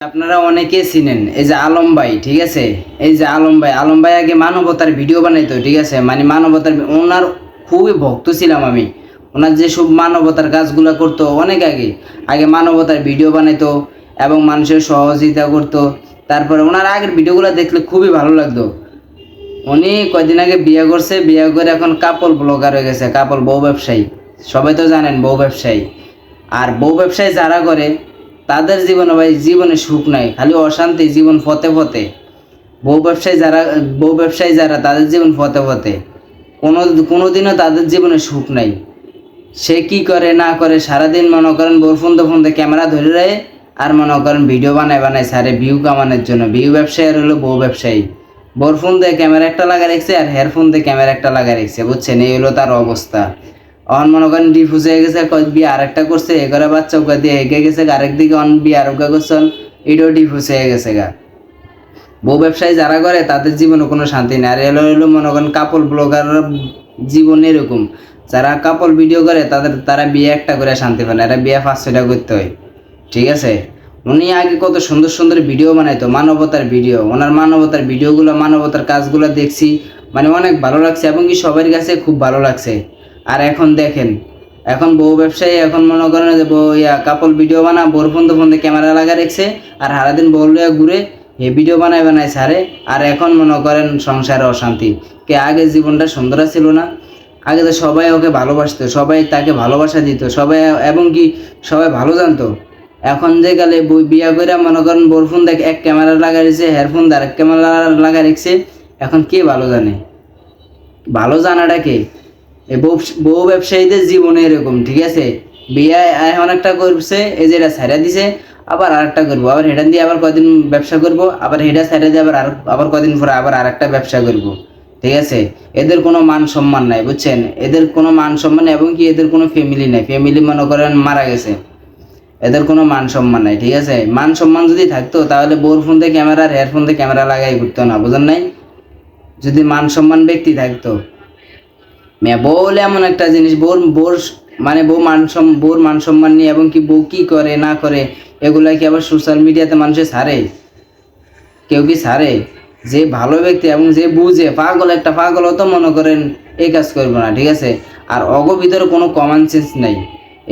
আপনারা অনেকে চিনেন এই যে আলম ভাই, ঠিক আছে। এই যে আলম ভাই আগে মানবতার ভিডিও বানাইতো, ঠিক আছে। মানে মানবতার, ওনার খুবই ভক্ত ছিলাম আমি। ওনার যে সব মানবতার কাজগুলো করতো অনেক আগে আগে মানবতার ভিডিও বানাইতো এবং মানুষের সহযোগিতা করতো। তারপরে ওনার আগের ভিডিওগুলো দেখলে খুবই ভালো লাগতো। উনি কয়দিন আগে বিয়ে করছে, বিয়ে করে এখন কাপল ব্লগার হয়ে গেছে, কাপল বউ ব্যবসায়ী। সবাই তো জানেন বউ ব্যবসায়ী। আর বউ ব্যবসায়ী যারা করে তাদের জীবনে ভাই জীবনে সুখ নাই, খালি অশান্তি, জীবন ফতে ফতে। বউ ব্যবসায়ী যারা তাদের জীবন ফতে ফতে, কোনোদিনও তাদের জীবনে সুখ নাই। সে কি করে না করে সারাদিন মনে করেন বউর ফোনতে ক্যামেরা ধরে রাখে আর মনে করেন ভিডিও বানায় সারে ভিউ কামানোর জন্য। ভিউ ব্যবসায়ী আর হলো বউ ব্যবসায়ী। বউর ফোন দিয়ে ক্যামেরা একটা লাগা রেখেছে আর হেয়ার ফোন দিয়ে ক্যামেরা একটা লাগা রেখেছে, বুঝছেন? এই হলো তার অবস্থা। অন মনে করেন ডিফুজ হয়ে গেছে, বিয়ে আরেকটা করছে, এগারে বাচ্চা ওকে দিয়ে এগে গেছে, আরেক দিকে অন বিয়ে আর ওকে করছেন, এটাও ডিফুজ হয়ে গেছে গা। বউ ব্যবসায়ী যারা করে তাদের জীবনে কোনো শান্তি নেই। আর এলো মনে করেন কাপল ব্লগার জীবন এরকম, যারা কাপল ভিডিও করে তারা বিয়ে একটা করে শান্তি পায় না, এরা বিয়ে 5-6টা করতে হয়, ঠিক আছে। উনি আগে কত সুন্দর সুন্দর ভিডিও বানাইতো, মানবতার ভিডিও। ওনার মানবতার ভিডিওগুলো, মানবতার কাজগুলো দেখছি, মানে অনেক ভালো লাগছে এবং কি সবার কাছে খুব ভালো লাগছে। আর এখন দেখেন, এখন বউ ব্যবসায়ী, এখন মনে করেন যে কাপল ভিডিও বানা, বোর ফোন ক্যামেরা লাগা রেখেছে আর সারাদিন বউ লইয়া ঘুরে এ ভিডিও বানায় ছাড়ে। আর এখন মনে করেন সংসারে অশান্তি। আগে জীবনটা সুন্দর ছিল না? আগে তো সবাই ওকে ভালোবাসতো, সবাই তাকে ভালোবাসা দিত, সবাই এবং কি সবাই ভালো জানতো। এখন যে গেলে বিয়া করে মনে করেন বোর ফোন দেখ এক ক্যামেরা লাগা রেখেছে, হেয়ারফোন দিয়ে আরেক ক্যামেরা লাগা রেখেছে। এখন কে ভালো জানে? ভালো জানাটা কে? এই বউ ব্যবসায়ীদের জীবনে এরকম, ঠিক আছে। বিয়ে এখন একটা করছে, এই যে এটা ছাইড়া দিছে, আবার আরেকটা করবো, আবার হেটা দিয়ে আবার কদিন ব্যবসা করবো, আবার হেটা ছাইড়া দিয়ে আবার কদিন পরে আবার আরেকটা ব্যবসা করবো, ঠিক আছে। এদের কোনো মান সম্মান নাই, বুঝছেন? এদের কোনো মান সম্মান এবং কি এদের কোনো ফ্যামিলি নাই। ফ্যামিলি মনে করেন মারা গেছে, এদের কোনো মান সম্মান নাই, ঠিক আছে। মান সম্মান যদি থাকতো তাহলে বোর ফোন দিয়ে ক্যামেরা আর হেয়ারফোন দিয়ে ক্যামেরা লাগাই ঘুরতো না, বুঝেন নাই? যদি মান সম্মান ব্যক্তি থাকতো। বউ হলে এমন একটা জিনিস, বোর মানে বউর মান সম্মান নিয়ে এবং কি বউ কি করে না করে এগুলা কি আবার সোশ্যাল মিডিয়াতে মানুষে ছাড়ে? কেউ কি ছাড়ে? যে ভালো ব্যক্তি এবং যে বুঝে, একটা পাগল তো মনে করেন এই কাজ করবো না, ঠিক আছে। আর ভিতরে কোনো কমন সেন্স নাই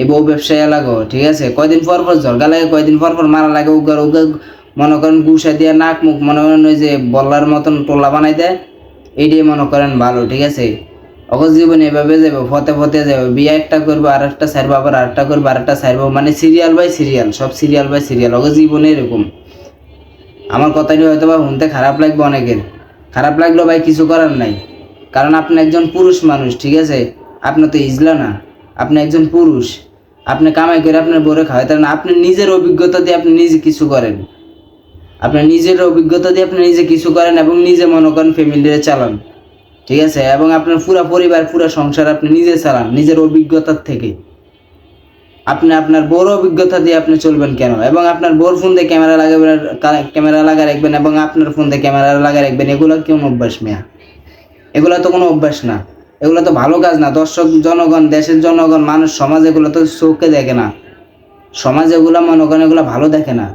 এই বউ ব্যবসায়ী লাগো, ঠিক আছে। কয়দিন পর ঝরগা লাগে, কয়দিন পর মারা লাগে, উগার মনে করেন গুসা দিয়ে নাক মুখ মনে করেন ওই যে বল্লার মতন টোলা বানাই দেয়, এইটাই মনে করেন ভালো, ঠিক আছে। জীবন এভাবে যাবো, ফতে যাবো, বিয়ে একটা করবো আর একটা ছাড়বো, আবার আরেকটা করবো আর একটা ছাড়বো, মানে সিরিয়াল বাই সিরিয়াল, সব সিরিয়াল বাই সিরিয়াল। জীবনে এরকম। আমার কথাটি হয়তো বা শুনতে খারাপ লাগবে অনেকের, খারাপ লাগলো ভাই, কিছু করার নাই। কারণ আপনি একজন পুরুষ মানুষ, ঠিক আছে। আপনি তো ইজলা না, আপনি একজন পুরুষ। আপনি কামাই করে আপনার বউরে খাওয়াইতেন না, আপনি নিজের অভিজ্ঞতা দিয়ে আপনি নিজে কিছু করেন। আপনার নিজের অভিজ্ঞতা দিয়ে আপনি নিজে কিছু করেন এবং নিজে মনে করেন ফ্যামিলিরে চালান, ঠিক আছে। এবং আপনার পুরা পরিবার, পুরা সংসার আপনি নিজে চালান নিজের অভিজ্ঞতার থেকে। আপনি আপনার বড় অভিজ্ঞতা দিয়ে আপনি চলবেন কেন? এবং আপনার বোর ফোন দিয়ে ক্যামেরা লাগা রাখবেন এবং আপনার ফোন দিয়ে ক্যামেরা লাগা রাখবেন, এগুলো কেমন অভ্যাস মিয়া? এগুলো তো কোনো অভ্যাস না, এগুলো তো ভালো কাজ না। দর্শক জনগণ, দেশের জনগণ, মানুষ, সমাজ এগুলো তো চোখে দেখে না। সমাজ এগুলো মনে করেন এগুলো ভালো দেখে না।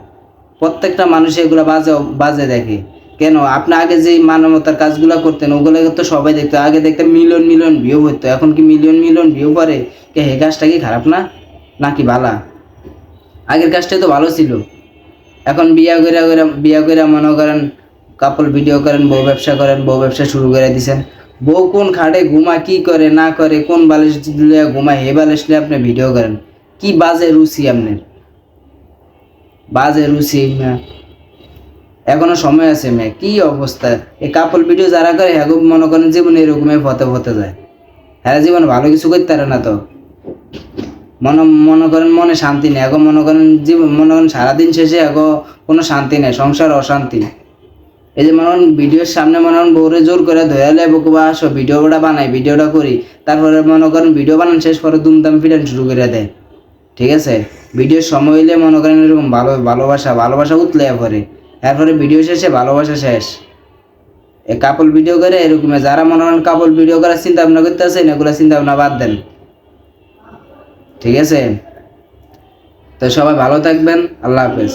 প্রত্যেকটা মানুষ এগুলো বাজে দেখে। কেন? আপনি আগে যে মানবতার কাজগুলো করতেন ওগুলো তো সবাই দেখতো। আগে দেখতে মিলিয়ন মিলিয়ন ভিউ হতো, এখন কি মিলিয়ন মিলিয়ন ভিউ করে? এই কাজটা কি খারাপ না নাকি ভালা? আগের কাজটাই তো ভালো ছিল। এখন বিয়া করে মনে করেন কাপল ভিডিও করেন, বউ ব্যবসা করেন, বউ ব্যবসা শুরু করে দিছেন। বউ কোন খাটে ঘুমা, কি করে না করে, কোন বালিশ দিলে ঘুমায়, হে বালিশ নিয়ে আপনি ভিডিও করেন। কি বাজে রুচি আপনার, বাজে রুচি। এখনো সময় আছে মেয়ে, কি অবস্থা! এই কাপল ভিডিও যারা করে হ্যাঁ মনে করেন জীবন এরকমই ফতে যায়। হ্যাঁ জীবন ভালো কিছু করতে পারে না তো। মনে করেন মনে শান্তি নেই এখন, মনে করেন জীবন মনে করেন সারাদিন শেষে এখন কোনো শান্তি নেই, সংসার অশান্তি। এই যে মনে করেন ভিডিওর সামনে মনে করেন বউরে জোর করে ধয়ালে বকুবা আসো ভিডিওটা বানাই, ভিডিওটা করি, তারপরে মনে করেন ভিডিও বানান শেষ পরে দুমদাম ফিরেন শুরু করে দেয়, ঠিক আছে। ভিডিওর সময় হইলে মনে করেন এরকম ভালোবাসা উতলে পরে, এরপরে ভিডিও শেষে ভালোবাসা শেষ। এই কাপল ভিডিও করে এরকম, যারা মনে করেন কাপল ভিডিও করার চিন্তা ভাবনা করতে আছেন এগুলো চিন্তা ভাবনা বাদ দেন, ঠিক আছে। তো সবাই ভালো থাকবেন, আল্লাহ হাফেজ।